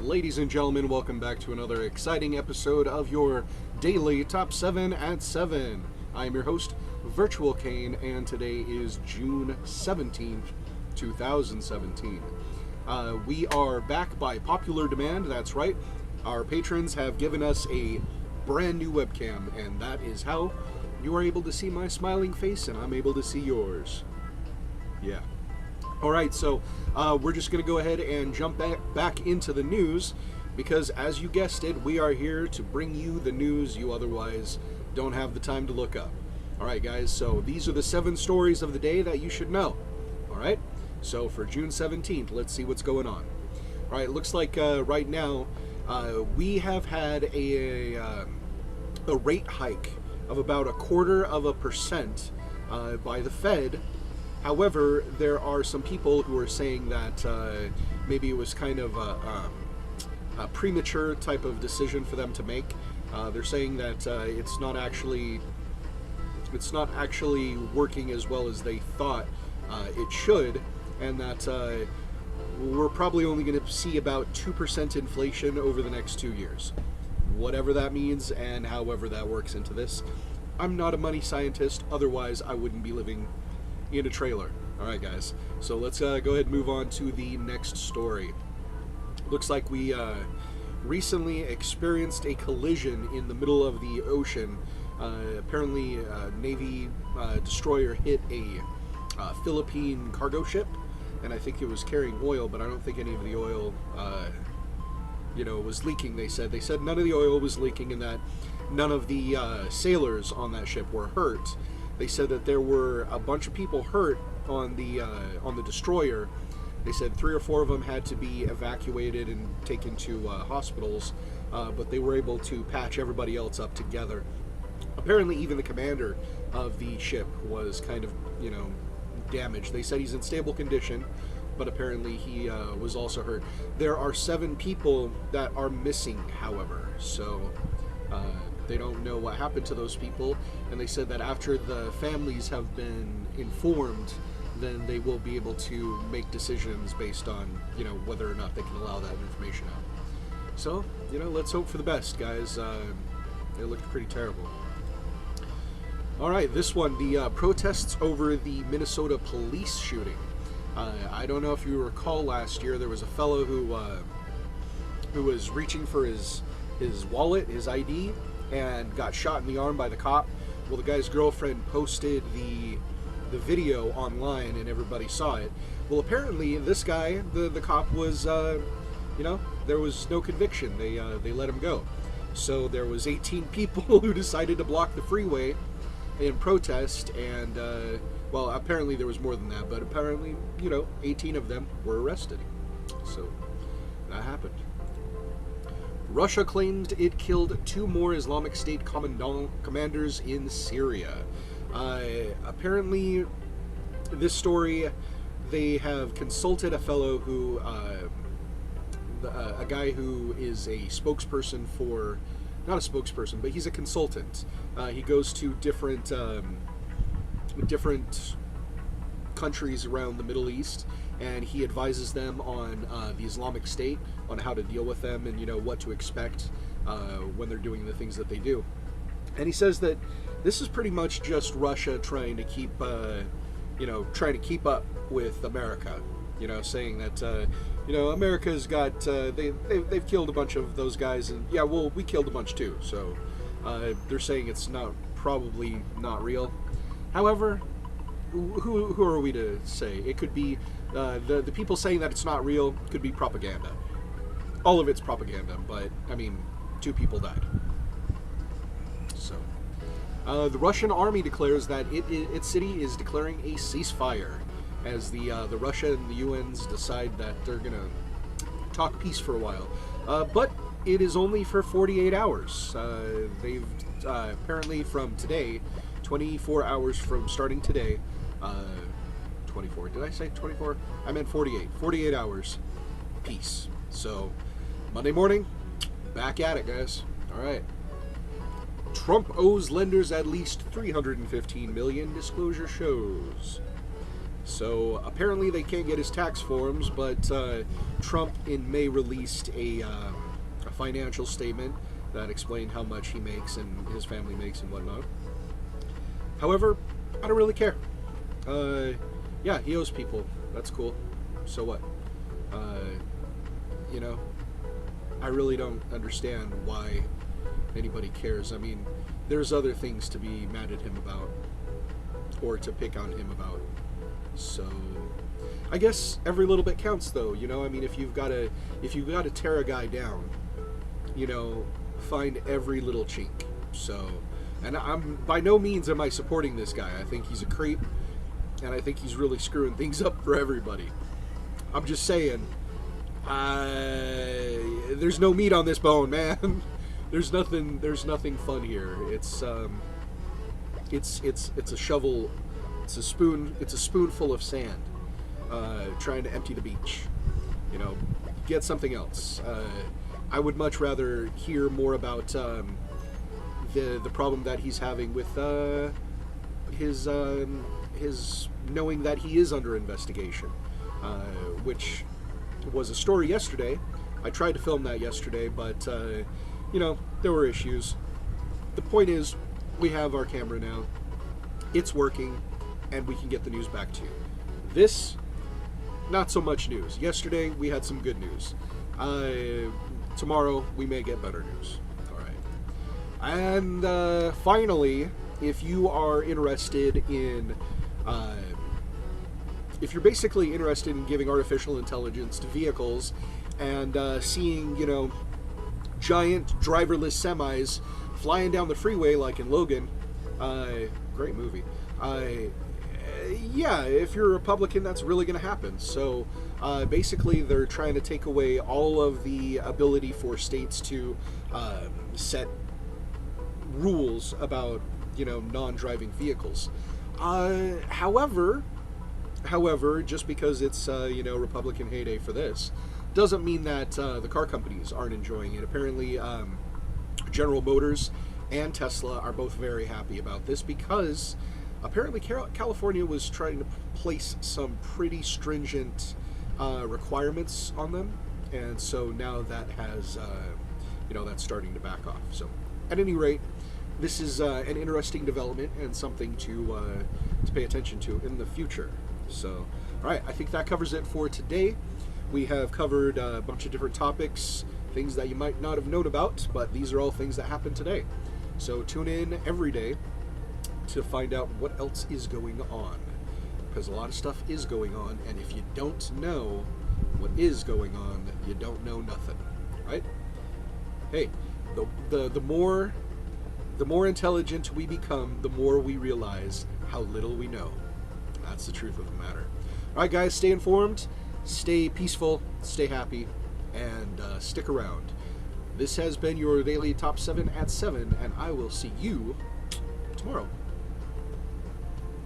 Ladies and gentlemen, welcome back to another exciting episode of your daily Top 7 at 7. I am your host, Virtual Kane, and today is June 17th, 2017. We are back by popular demand, that's right. Our patrons have given us a brand new webcam, and that is how you are able to see my smiling face and I'm able to see yours. Yeah. Alright, so we're just going to go ahead and jump back into the news because, as you guessed it, we are here to bring you the news you otherwise don't have the time to look up. Alright guys, so these are the 7 stories of the day that you should know. Alright, so for June 17th, let's see what's going on. Alright, looks like right now we have had a rate hike of about 0.25% by the Fed. However, there are some people who are saying that maybe it was kind of a premature type of decision for them to make. They're saying that it's not actually working as well as they thought it should, and that we're probably only going to see about 2% inflation over the next 2 years. Whatever that means and however that works into this. I'm not a money scientist, otherwise I wouldn't be living in a trailer. Alright guys, so let's go ahead and move on to the next story. Looks like we recently experienced a collision in the middle of the ocean. Apparently a Navy destroyer hit a Philippine cargo ship, and I think it was carrying oil, but I don't think any of the oil was leaking. They said none of the oil was leaking and that none of the sailors on that ship were hurt. They said that there were a bunch of people hurt on the destroyer. They said 3 or 4 of them had to be evacuated and taken to hospitals, but they were able to patch everybody else up together. Apparently even the commander of the ship was kind of, damaged. They said he's in stable condition, but apparently he was also hurt. There are 7 people that are missing, however, so they don't know what happened to those people, and they said that after the families have been informed, then they will be able to make decisions based on, whether or not they can allow that information out. So, let's hope for the best, guys. It looked pretty terrible. Alright, this one, the protests over the Minnesota police shooting. I don't know if you recall last year, there was a fellow who was reaching for his wallet, his ID, and got shot in the arm by the cop. Well, the guy's girlfriend posted the video online and everybody saw it. Well, apparently this guy, the cop was, there was no conviction. They let him go. So there was 18 people who decided to block the freeway in protest, and well, apparently there was more than that, but apparently, 18 of them were arrested. So that happened. Russia claimed it killed 2 more Islamic State commanders in Syria. Apparently, this story, they have consulted a fellow who, a guy who is a spokesperson for, not a spokesperson, but he's a consultant. He goes to different countries around the Middle East, and he advises them on the Islamic State, on how to deal with them, and what to expect when they're doing the things that they do. And he says that this is pretty much just Russia trying to keep, up with America. Saying that America's got they've killed a bunch of those guys, and yeah, well, we killed a bunch too. So they're saying it's probably not real. However, who are we to say? It could be the people saying that it's not real could be propaganda. All of it's propaganda, but I mean, 2 people died. So the Russian army declares that its city is declaring a ceasefire as the Russia and the UNs decide that they're gonna talk peace for a while, but it is only for 48 hours. They've apparently from today, 24 hours from starting today. 24. Did I say 24? I meant 48. 48 hours. Peace. So, Monday morning, back at it, guys. All right. Trump owes lenders at least $315 million, disclosure shows. So apparently they can't get his tax forms, but Trump in May released a financial statement that explained how much he makes and his family makes and whatnot. However, I don't really care. Yeah, he owes people. That's cool. So what? You know, I really don't understand why anybody cares. I mean, there's other things to be mad at him about or to pick on him about. So I guess every little bit counts, though. You know, I mean, if you've got to tear a guy down, you know, find every little chink. So, and I'm by no means am I supporting this guy. I think he's a creep, and I think he's really screwing things up for everybody. I'm just saying, there's no meat on this bone, man. There's nothing fun here. It's a shovel. It's a spoonful of sand. Trying to empty the beach. You know, get something else. I would much rather hear more about the problem that he's having with his knowing that he is under investigation, which was a story yesterday. I tried to film that yesterday, but you know, there were issues. The point is, we have our camera now. It's working, and we can get the news back to you. This, not so much news. Yesterday, we had some good news. Tomorrow, we may get better news. All right. And finally, if you are interested in... if you're basically interested in giving artificial intelligence to vehicles and seeing, you know, giant driverless semis flying down the freeway like in Logan, great movie. Yeah, if you're a Republican, that's really going to happen. So basically, they're trying to take away all of the ability for states to set rules about, you know, non-driving vehicles. However, just because it's you know, Republican heyday for this, doesn't mean that the car companies aren't enjoying it. Apparently, General Motors and Tesla are both very happy about this because apparently California was trying to place some pretty stringent requirements on them, and so now that has, you know, that's starting to back off. So, at any rate, this is an interesting development and something to pay attention to in the future. So, all right, I think that covers it for today. We have covered a bunch of different topics, things that you might not have known about, but these are all things that happened today. So tune in every day to find out what else is going on, because a lot of stuff is going on, and if you don't know what is going on, you don't know nothing, right? Hey, the more intelligent we become, the more we realize how little we know. That's the truth of the matter. All right, guys, stay informed, stay peaceful, stay happy, and stick around. This has been your daily Top 7 at 7, and I will see you tomorrow.